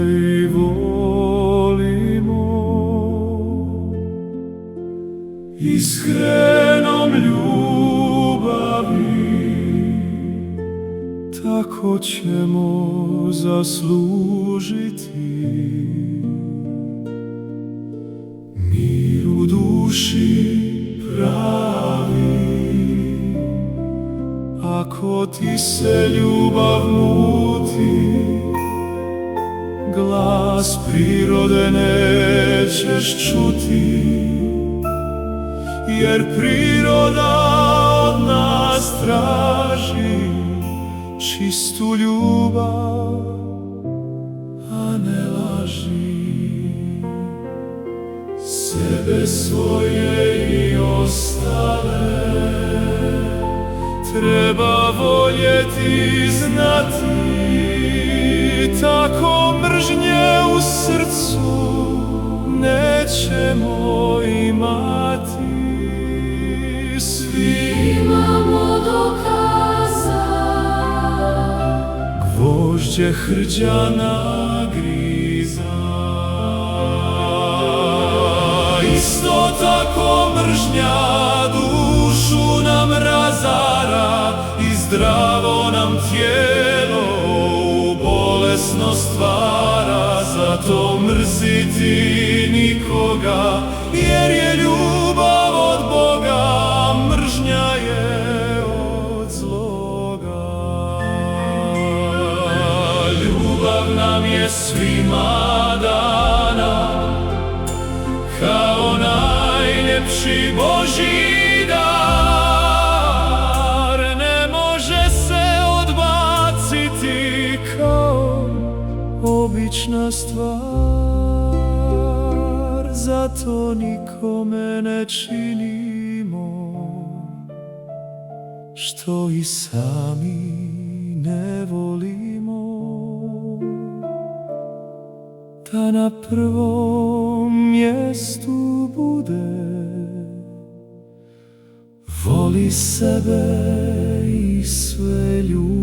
i volimo iskrenom ljubavi, tako ćemo zaslužiti mir u duši pravi. Ako ti se ljubav muti, glas prirode nećeš čuti, jer priroda od nas traži čistu ljubav, a ne laži. Sebe svoje i ostale treba voljeti, znati, tako mržnje u srcu nećemo imati. Svi imamo dokaza, gvožđe hrđana griza. Isto tako mržnja dušu nam razara i zdravo nam tijelo u bolesno stvara. Zato mrziti nikoga, jer je ljubav od Boga, mržnja je od zloga. Ljubav nam je svima dana kao najljepši Božji dar, ne može se odbaciti kao obična stvar. Zato nikome ne činimo što i sami ne volimo, da na prvom mjestu bude voli sebe i sve ljude.